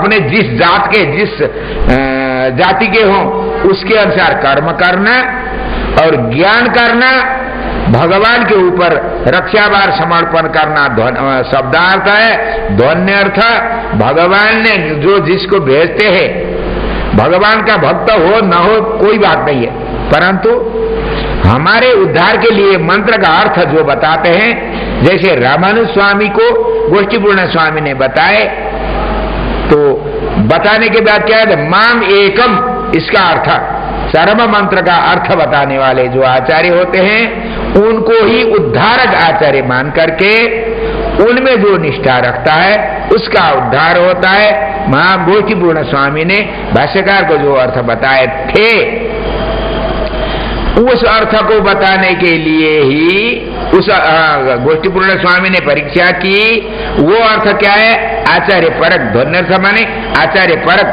अपने जिस जात के, जिस जाति के हों उसके अनुसार कर्म करना और ज्ञान करना, भगवान के ऊपर रक्षाभार समर्पण करना शब्दार्थ है। ध्वन्यर्थ भगवान ने जो जिसको भेजते हैं, भगवान का भक्त हो न हो कोई बात नहीं है, परंतु हमारे उद्धार के लिए मंत्र का अर्थ जो बताते हैं, जैसे रामानुज स्वामी को गोष्ठीपूर्ण स्वामी ने बताए, तो बताने के बाद क्या है, माम एकम, इसका अर्थ चरम मंत्र का अर्थ बताने वाले जो आचार्य होते हैं उनको ही उद्धारक आचार्य मान करके उनमें जो निष्ठा रखता है उसका उद्धार होता है। गोष्ठीपूर्ण स्वामी ने भाष्यकार को जो अर्थ बताए थे उस अर्थ को बताने के लिए ही उस गोष्ठीपूर्ण स्वामी ने परीक्षा की। वो अर्थ क्या है, आचार्य परक। ध्वन्यर्थ माने आचार्य परक,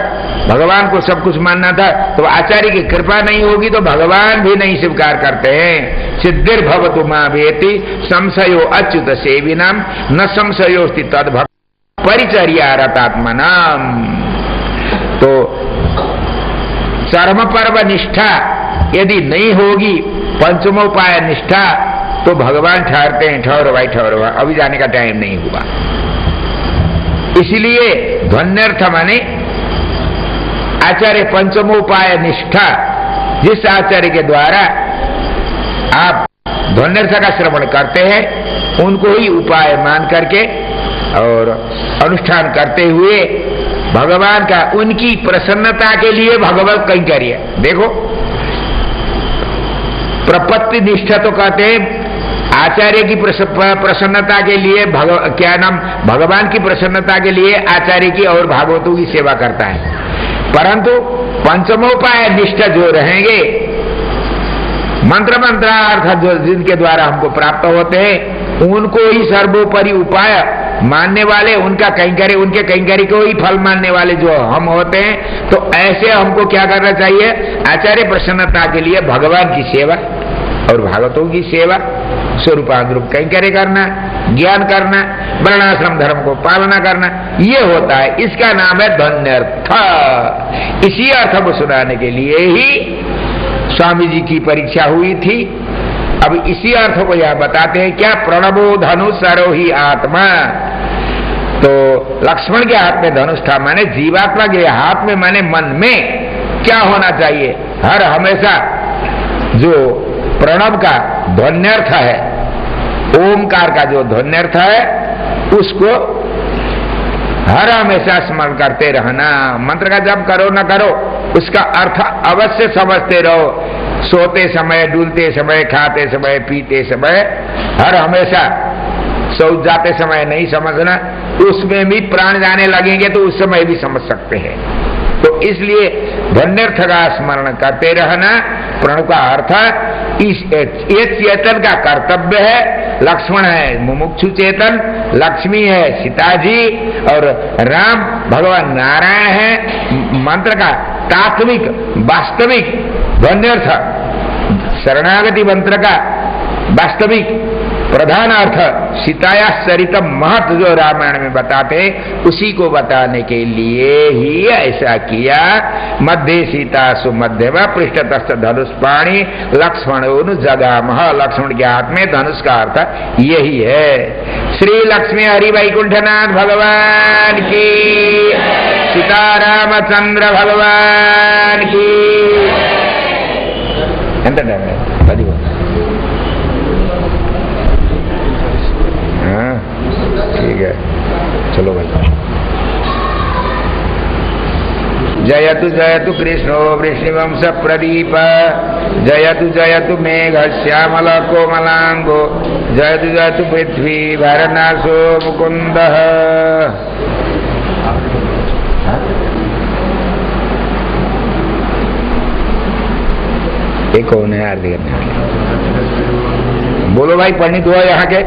भगवान को सब कुछ मानना था, तो आचार्य की कृपा नहीं होगी तो भगवान भी नहीं स्वीकार करते हैं। सिद्धिर भवतु मां वेति संशयो अच्युत सेविनाम न संशयोस्ति तद्भक्त परिचर्या रतात्मनाम। तो चरम पर्व निष्ठा यदि नहीं होगी, पंचमोपाय निष्ठा, तो भगवान ठहरते हैं, ठहरो भाई ठहरो, अभी जाने का टाइम नहीं हुआ। इसलिए ध्वन्यर्थ माने आचार्य पंचमोपाय निष्ठा, जिस आचार्य के द्वारा आप ध्वन्यर्थ का श्रवण करते हैं उनको ही उपाय मान करके और अनुष्ठान करते हुए भगवान का, उनकी प्रसन्नता के लिए भगवत कैंकर्य। देखो प्रपत्ति निष्ठा तो कहते हैं आचार्य की प्रसन्नता के लिए, क्या नाम, भगवान की प्रसन्नता के लिए आचार्य की और भागवतों की सेवा करता है, परंतु पंचमोपाय निष्ठा जो रहेंगे, मंत्र मंत्रार्थ जो जिनके द्वारा हमको प्राप्त होते हैं उनको ही सर्वोपरि उपाय मानने वाले, उनका कैंकर्य, उनके कैंकर्य को ही फल मानने वाले जो हम होते हैं, तो ऐसे हमको क्या करना चाहिए, आचार्य प्रसन्नता के लिए भगवान की सेवा और भागवतों की सेवा, स्वरूपानुरूप कैंकर्य करना, ज्ञान करना, वर्णाश्रम धर्म को पालना करना, ये होता है, इसका नाम है ध्वन्यर्थ। इसी अर्थ को सुनाने के लिए ही स्वामी जी की परीक्षा हुई थी। अब इसी अर्थ को यह बताते हैं क्या, प्रणबो धनुष सरोही आत्मा। तो लक्ष्मण के हाथ में धनुष था, माने जीवात्मा के हाथ में, माने मन में क्या होना चाहिए, हर हमेशा जो प्रणव का ध्वन्यर्थ है, ओमकार का जो ध्वन्यर्थ है उसको हर हमेशा स्मरण करते रहना। मंत्र का जप करो न करो, उसका अर्थ अवश्य समझते रहो, सोते समय, डुलते समय, खाते समय, पीते समय, हर हमेशा। शौच जाते समय नहीं समझना, उसमें भी प्राण जाने लगेंगे तो उस समय भी समझ सकते हैं। तो इसलिए ध्वन्यर्थ का स्मरण करते रहना। प्रणव का अर्थ ये चेतन का कर्तव्य है। लक्ष्मण है मुमुक्षु चेतन, लक्ष्मी है सीता जी, और राम भगवान नारायण है। मंत्र का तात्विक वास्तविक ध्वन्यर्थ, शरणागति मंत्र का वास्तविक प्रधान अर्थ सीताया सरितम महत जो रामायण में बताते, उसी को बताने के लिए ही ऐसा किया। मध्य सीता सुमध्यम पृष्ठतस्थ धनुष पाणी लक्ष्मण जगामह। लक्ष्मण के हाथ में धनुष का अर्थ यही है। श्री लक्ष्मी हरि वैकुंठनाथ भगवान की, सीतारामचंद्र भगवान की। ఎంత టైం 10 ठीक है, चलो भाई। जयतु जयतु कृष्णो वृष्णिवंश प्रदीप, जयतु जयतु मेघ श्यामल कोमलांगो, जयतु जयतु पृथ्वी भरनाशो मुकुंद। एक कौन है आरती करने वाले? बोलो भाई, पंडित हुआ यहाँ के?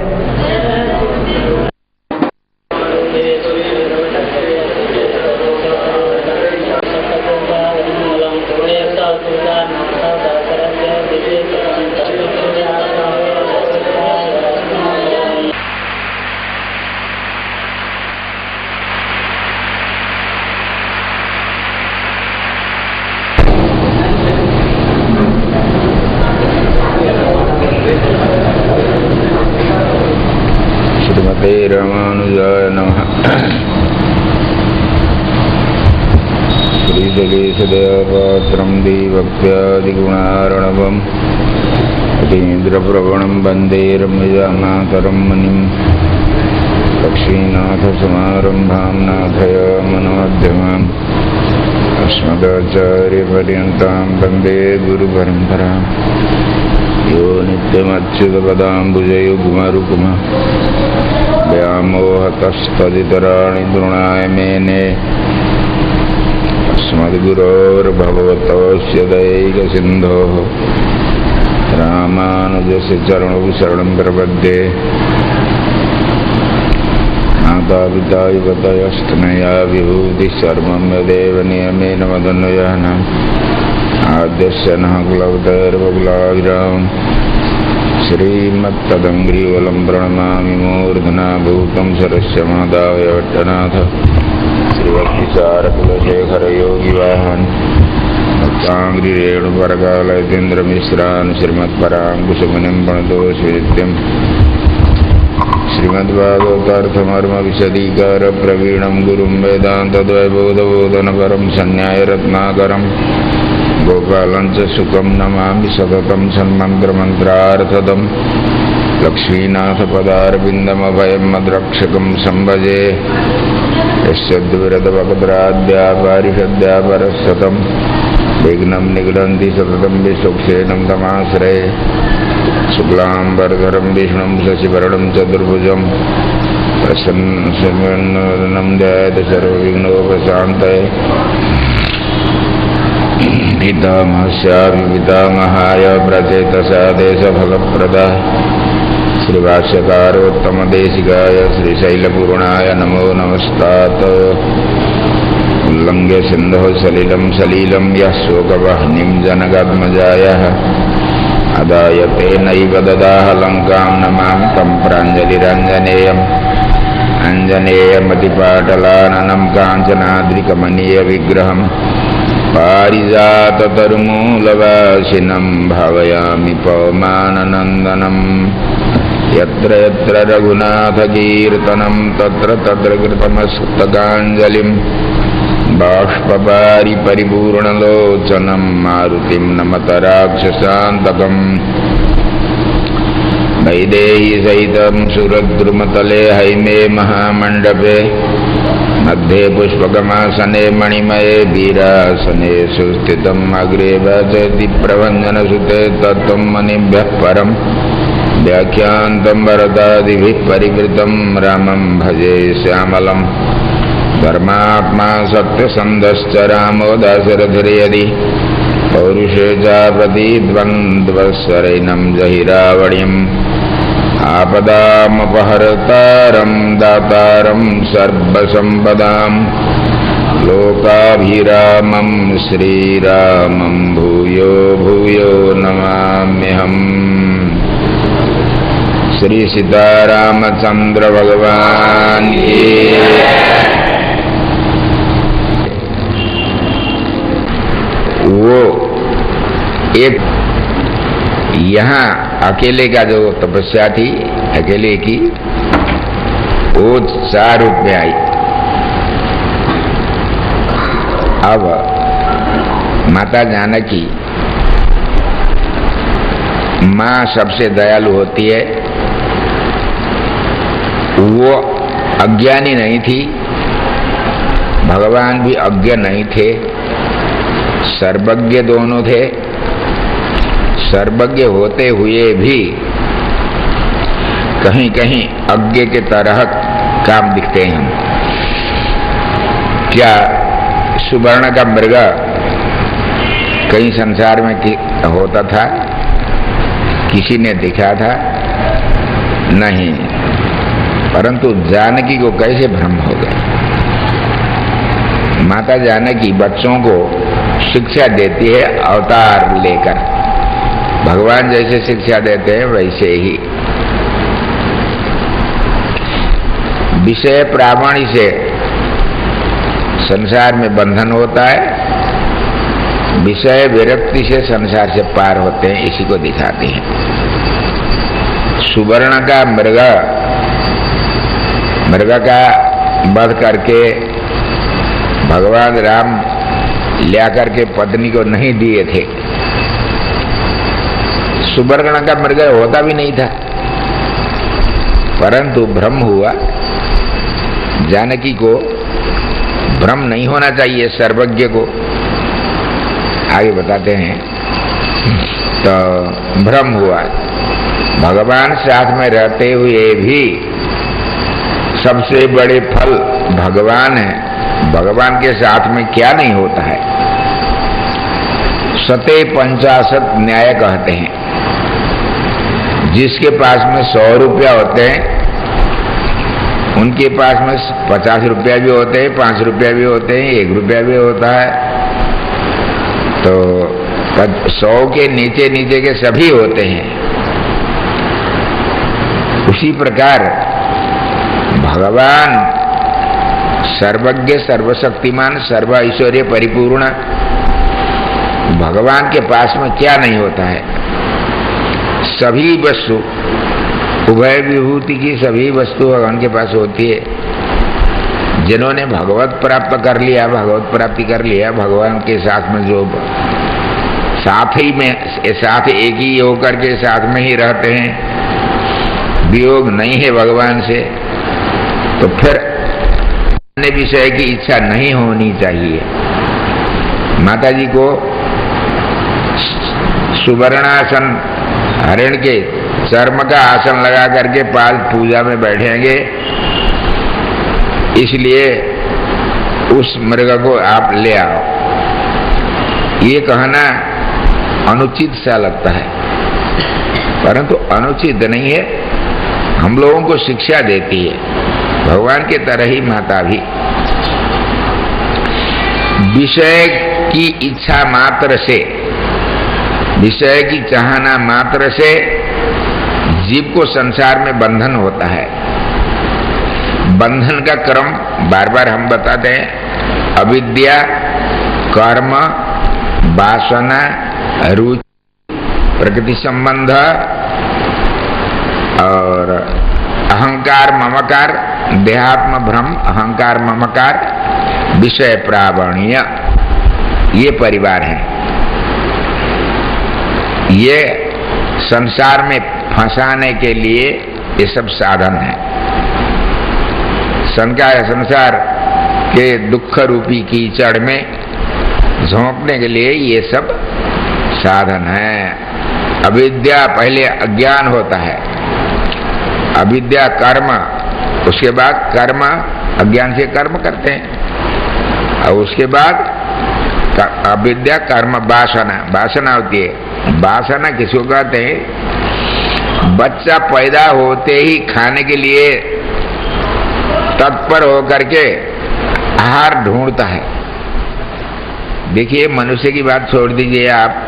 रामानुजदयापात्रं देवभक्त्यादिगुणार्णवम् अतीन्द्रप्रवणं वन्दे रम्यजामातरं मुनिं लक्ष्मीनाथसमारम्भां नाथयामनमध्यमाम् अस्मदाचार्यपर्यन्तां वन्दे गुरुपरम्पराम् यो नित्यमच्युतपदाम्बुजयुग्मरुक्म व्यामोहतस्तदितराणि तृणाय मेने अस्मद्गुरोर्भगवतोऽस्य दयैकसिन्धोः रामानुजस्य चरणौ शरणं प्रपद्ये। मातापिता युवतयस्तनया विभूतिः सर्वं यदेव नियमेन मदन्वयानाम् आद्यस्य नः कुलवतैर्वकुलाभिरामम् श्रीमत्तदङ्घ्रिवलं प्रणमामि मूर्धना भूतं सरस्य मादाय भट्टनाथ श्रीभक्तिसारकुलशेखरयोगिवाहन् भक्ताङ्घ्रिरेणुपरकालयतीन्द्रमिश्रान् श्रीमत्पराङ्कुशमुनिं प्रणतोऽस्मि श्रीमद्भागवतार्थमर्मविशदीकारप्रवीणं गुरुं वेदान्तद्वैबोधबोधनपरं सन्न्यायरत्नाकरम् गोपालं च सुखं नमामि सततं सन्मन्त्रमन्त्रार्थदं लक्ष्मीनाथपदारविन्दमभयं मद्रक्षकं संभजे यस्यद्विरदभगद्राद्यापारिषद्यापरः विघ्नं निगडन्ति सततं विश्वक्षेणं तमाश्रये शुक्लाम्बरधरं विष्णुं शशिवर्णं चतुर्भुजं प्रसन्नं ध्यायेत् सर्वविघ्नोपशान्तये। पितामहस्यापि पितामहाय प्रचेतसा देशफलप्रदः श्रीभाष्यकारोत्तमदेशिकाय श्रीशैलपूर्णाय नमो नमस्तात्। उल्लङ्घ्य सिन्धोः सलिलं सलीलं यः शोकवह्निं जनकात्मजायः अदाय तेनैव ददाह लङ्कां नमामि तं प्राञ्जलिरञ्जनेयम् अञ्जनेयमतिपाटलाननं काञ्चनाद्रिकमनीयविग्रहम् पारिजाततरुमूलवासिनं भावयामि पवमाननन्दनं यत्र यत्र रघुनाथकीर्तनं तत्र तत्र कृतमस्तकाञ्जलिं बाष्पवारि परिपूर्णलोचनं मारुतिं नमत राक्षसान्तकम् वैदेही सहितं सुरद्रुमतले हैमे महामण्डपे मध्ये पुष्पकमासने मणिमये वीरासने सुस्थितम् अग्रे वाचयति प्रभञ्जनसुते तत्त्वं मुनिभ्यः परं व्याख्यान्तं भरतादिभिः परिवृतं रामं भजे श्यामलं धर्मात्मा सत्यसन्धश्च रामो दाशरथिर्यदि पौरुषे चाप्रतिद्वन्द्वस्वरैनं जहि रावणीम् आपदामपहर्तारं दातारं सर्वसम्पदां लोकाभिरामं श्रीरामं भूयो भूयो नमाम्यहम्। श्री सीतारामचंद्र भगवान की। वो एक यहाँ अकेले का जो तपस्या थी अकेले की, वो 4 रूप में आई। अब माता जानकी माँ सबसे दयालु होती है। वो अज्ञानी नहीं थी, भगवान भी अज्ञ नहीं थे, सर्वज्ञ दोनों थे। सर्वज्ञ होते हुए भी कहीं कहीं अज्ञ के तरह काम दिखते हैं। क्या सुवर्ण का मृग कहीं संसार में होता था? किसी ने देखा था? नहीं। परंतु जानकी को कैसे भ्रम हो गया? माता जानकी बच्चों को शिक्षा देती है अवतार लेकर। भगवान जैसे शिक्षा देते हैं वैसे ही। विषय प्रामाण्य से संसार में बंधन होता है, विषय विरक्ति से संसार से पार होते हैं, इसी को दिखाते हैं। सुवर्ण का मृग का वध करके भगवान राम ले करके पत्नी को नहीं दिए थे। सुवर्णा का मृग होता भी नहीं था, परंतु भ्रम हुआ। जानकी को भ्रम नहीं होना चाहिए, सर्वज्ञ को। आगे बताते हैं। तो भ्रम हुआ, भगवान साथ में रहते हुए भी सबसे बड़े फल भगवान है, भगवान के साथ में क्या नहीं होता है। सते पंचाशत न्याय कहते हैं। जिसके पास में 100 रुपया होते हैं, उनके पास में 50 रुपया भी होते हैं, 5 रुपया भी होते हैं, 1 रुपया भी होता है। तो 100 के नीचे नीचे के सभी होते हैं। उसी प्रकार भगवान सर्वज्ञ, सर्वशक्तिमान, सर्व ऐश्वर्य परिपूर्ण, भगवान के पास में क्या नहीं होता है। सभी वस्तु, उभय विभूति की सभी वस्तु भगवान के पास होती है। जिन्होंने भगवत प्राप्त कर लिया, भगवत प्राप्ति कर लिया, भगवान के साथ में जो साथ ही में साथ एक ही होकर के साथ में ही रहते हैं, वियोग नहीं है भगवान से, तो फिर अन्य विषय की इच्छा नहीं होनी चाहिए। माता जी को सुवर्णासन हरिण के चर्म का आसन लगा करके पाल पूजा में बैठेंगे, इसलिए उस मृग को आप ले आओ। ये कहना अनुचित सा लगता है, परंतु अनुचित नहीं है, हम लोगों को शिक्षा देती है। भगवान के तरह ही माता भी विषय की इच्छा मात्र से, विषय की चाहना मात्र से जीव को संसार में बंधन होता है। बंधन का क्रम बार बार हम बताते हैं। अविद्या, कर्म, वासना, रुचि, प्रकृति संबंध और अहंकार ममकार, देहात्म भ्रम, अहंकार ममकार, विषय प्रावण्य, ये परिवार है। ये संसार में फंसाने के लिए ये सब साधन है। संसार के दुख रूपी कीचड़ में झोंकने के लिए ये सब साधन है। अविद्या, पहले अज्ञान होता है, अविद्या कर्म, उसके बाद कर्म, अज्ञान से कर्म करते हैं, और उसके बाद अविद्या कर्म वासना, वासना होती है। वासना किसको कहते हैं? बच्चा पैदा होते ही खाने के लिए तत्पर होकर के आहार ढूंढता है। देखिए, मनुष्य की बात छोड़ दीजिए, आप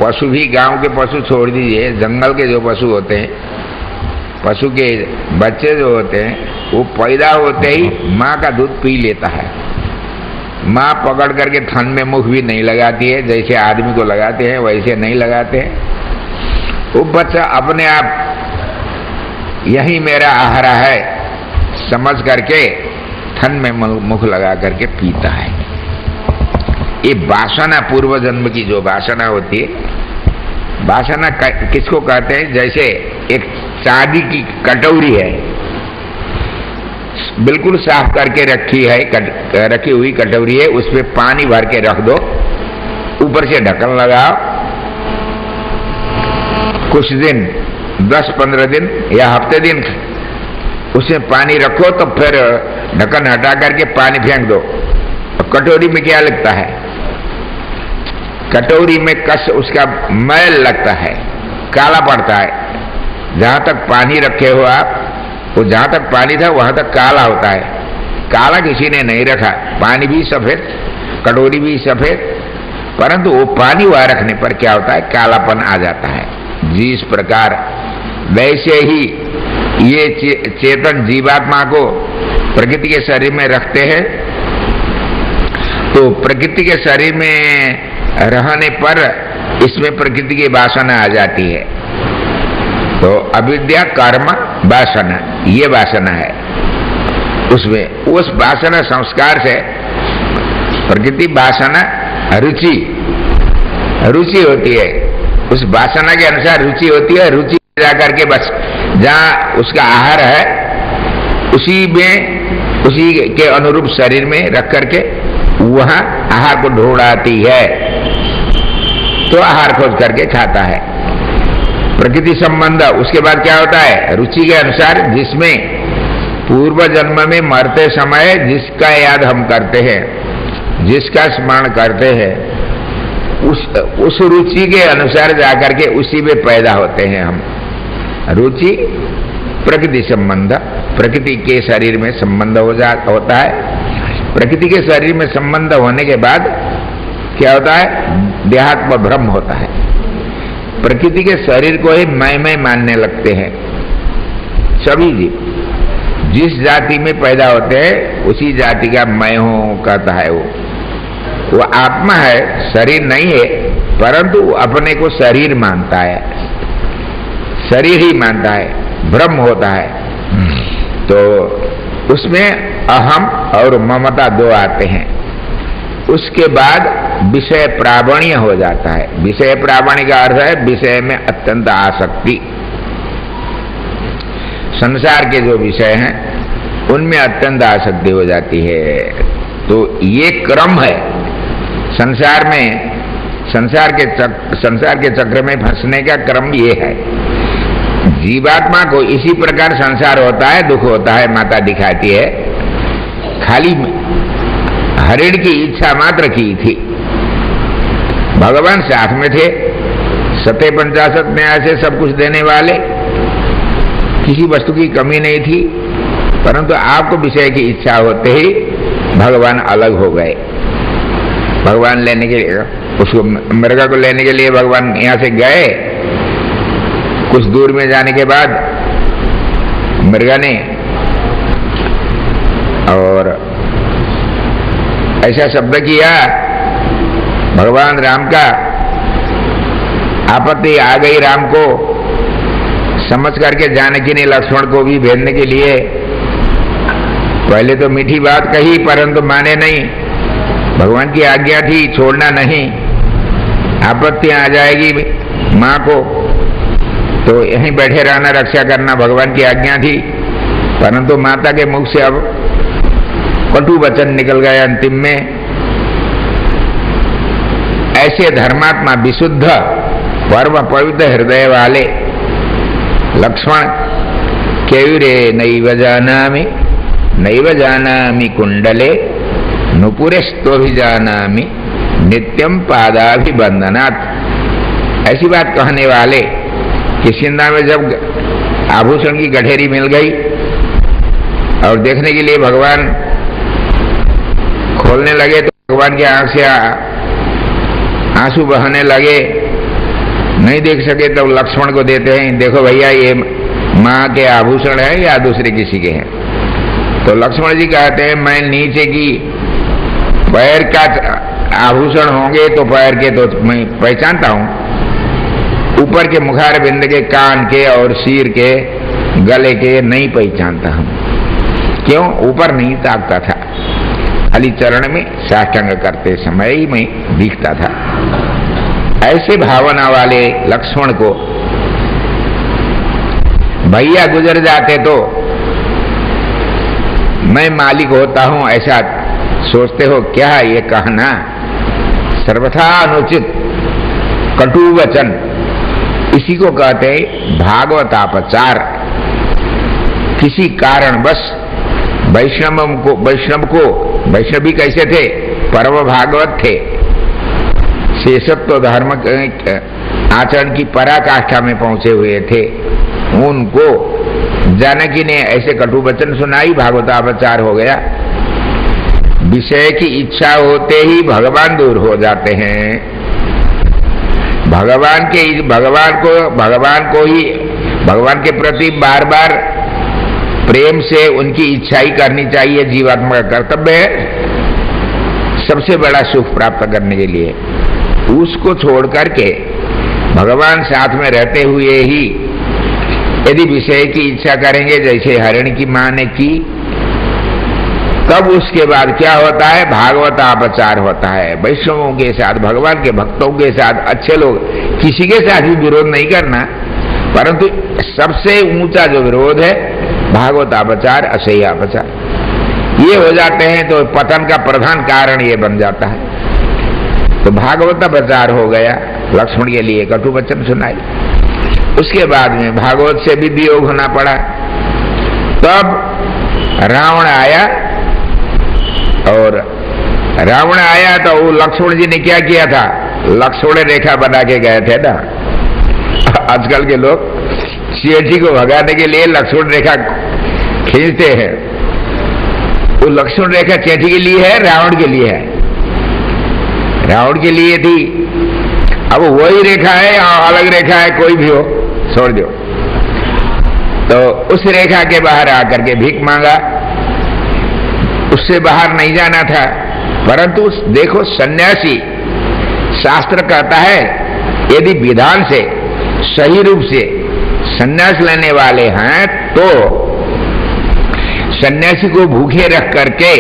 पशु भी, गांव के पशु छोड़ दीजिए, जंगल के जो पशु होते हैं, पशु के बच्चे जो होते हैं, वो पैदा होते ही माँ का दूध पी लेता है। माँ पकड़ करके थन में मुख भी नहीं लगाती है, जैसे आदमी को लगाते हैं वैसे नहीं लगाते हैं। वो बच्चा अपने आप यही मेरा आहारा है समझ करके थन में मुख लगा करके पीता है। ये वासना, पूर्व जन्म की जो वासना होती है, वासना किसको कहते हैं? जैसे एक चांदी की कटोरी है, बिल्कुल साफ करके रखी हुई कटोरी है, उसमें पानी भर के रख दो, ऊपर से ढक्कन लगाओ, कुछ दिन 10-15 दिन या हफ्ते दिन उसमें पानी रखो, तो फिर ढक्कन हटा करके पानी फेंक दो। कटोरी में क्या लगता है? कटोरी में कस, उसका मैल लगता है, काला पड़ता है। जहां तक पानी रखे हो आप, वो जहां तक पानी था वहां तक काला होता है। काला किसी ने नहीं रखा, पानी भी सफेद, कटोरी भी सफेद, परंतु वो पानी वहां रखने पर क्या होता है? कालापन आ जाता है। जिस प्रकार वैसे ही ये चेतन जीवात्मा को प्रकृति के शरीर में रखते हैं, तो प्रकृति के शरीर में रहने पर इसमें प्रकृति की वासना आ जाती है। तो अविद्या कर्म वासना, ये वासना है। उसमें उस वासना संस्कार से प्रकृति वासना रुचि, रुचि होती है, उस वासना के अनुसार रुचि होती है। रुचि जाकर के बस जहाँ उसका आहार है उसी में, उसी के अनुरूप शरीर में रख करके वहां आहार को ढूंढ आती है, तो आहार खोज करके खाता है। प्रकृति संबंध, उसके बाद क्या होता है? रुचि के अनुसार, जिसमें पूर्व जन्म में मरते समय जिसका याद हम करते हैं, जिसका स्मरण करते हैं, उस रुचि के अनुसार जाकर के उसी में पैदा होते हैं हम। रुचि प्रकृति संबंध, प्रकृति के शरीर में संबंध होता है। प्रकृति के शरीर में संबंध होने के बाद क्या होता है? देहात्म भ्रम होता है। प्रकृति के शरीर को ही मैं मानने लगते हैं सभी जीव। जिस जाति में पैदा होते हैं उसी जाति का मैं हूं कहता है। वो आत्मा है, शरीर नहीं है, परंतु अपने को शरीर मानता है, शरीर ही मानता है, भ्रम होता है। तो उसमें अहम और ममता दो आते हैं। उसके बाद विषय प्रावण्य हो जाता है। विषय प्रावण्य का अर्थ है विषय में अत्यंत आसक्ति। संसार के जो विषय हैं उनमें अत्यंत आसक्ति हो जाती है। तो ये क्रम है संसार में, संसार के चक्र में फंसने का क्रम ये है। जीवात्मा को इसी प्रकार संसार होता है, दुख होता है, माता दिखाती है। खाली हरिण की इच्छा मात्र की थी, भगवान साथ में थे, 57 न्याय से सब कुछ देने वाले, किसी वस्तु की कमी नहीं थी, परंतु आपको विषय की इच्छा होते ही भगवान अलग हो गए। भगवान लेने के लिए, उसको मृगा को लेने के लिए भगवान यहां से गए। कुछ दूर में जाने के बाद मृगा ने और ऐसा शब्द किया भगवान राम का, आपत्ति आ गई राम को, समझ करके जानकी ने लक्ष्मण को भी भेजने के लिए पहले तो मीठी बात कही, परंतु माने नहीं। भगवान की आज्ञा थी, छोड़ना नहीं, आपत्ति आ जाएगी मां को, तो यहीं बैठे रहना, रक्षा करना, भगवान की आज्ञा थी। परंतु माता के मुख से अब कटु वचन निकल गए अंतिम में। ऐसे धर्मात्मा, विशुद्ध, परम पवित्र हृदय वाले लक्ष्मण केयुरे नैव जानामि कुंडले नुपुरेस्तोभिजानामि नित्यम पादाभिबंधनात्। ऐसी बात कहने वाले किष्किंधा में जब आभूषण की गठेरी मिल गई और देखने के लिए भगवान खोलने लगे तो भगवान की आंख से आंसू बहने लगे, नहीं देख सके तो लक्ष्मण को देते हैं, देखो भैया ये माँ के आभूषण है या दूसरे किसी के हैं। तो लक्ष्मण जी कहते हैं मैं नीचे की पैर का आभूषण होंगे तो पैर के तो मैं पहचानता हूं, ऊपर के मुखार बिंद के, कान के और सिर के, गले के नहीं पहचानता हूं। क्यों? ऊपर नहीं ताकता था, खाली चरण में साष्टांग करते समय ही मैं दिखता था। ऐसे भावना वाले लक्ष्मण को भैया गुजर जाते तो मैं मालिक होता हूं ऐसा सोचते हो क्या? ये कहना सर्वथा अनुचित, कटु वचन, इसी को कहते हैं भागवतापचार। किसी कारणवश वैष्णवी कैसे थे? परम भागवत थे, शेषत्व धर्म आचरण की पराकाष्ठा में पहुंचे हुए थे। उनको जानकी ने ऐसे कटु वचन सुनाई, भागवतापचार हो गया। विषय की इच्छा होते ही भगवान दूर हो जाते हैं। भगवान के प्रति बार बार प्रेम से उनकी इच्छा ही करनी चाहिए, जीवात्मा का कर्तव्य है सबसे बड़ा सुख प्राप्त करने के लिए। उसको छोड़ करके भगवान साथ में रहते हुए ही यदि विषय की इच्छा करेंगे, जैसे हरिण की मां ने की, तब उसके बाद क्या होता है, भागवतापचार होता है। वैष्णवों के साथ, भगवान के भक्तों के साथ, अच्छे लोग, किसी के साथ भी विरोध नहीं करना, परंतु सबसे ऊंचा जो विरोध है भागवतापचार, असह्यापचार, ये हो जाते हैं तो पतन का प्रधान कारण ये बन जाता है। तो भागवतापचार हो गया, लक्ष्मण के लिए कटु वचन सुनाई। उसके बाद में भागवत से भी वियोग होना पड़ा। तब रावण आया, और रावण आया तो वो लक्ष्मण जी ने क्या किया था, लक्ष्मण रेखा बना के गए थे ना। आजकल के लोग चींटी को भगाने के लिए लक्ष्मण रेखा खींचते हैं। वो लक्ष्मण रेखा चींटी के लिए है, रावण के लिए है? रावण के लिए थी। अब वही रेखा है या अलग रेखा है, कोई भी हो, छोड़ दो। तो उस रेखा के बाहर आकर के भीख मांगा, उससे बाहर नहीं जाना था। परंतु देखो, सन्यासी, शास्त्र कहता है यदि विधान से सही रूप से सन्यास लेने वाले हैं तो सन्यासी को भूखे रख करके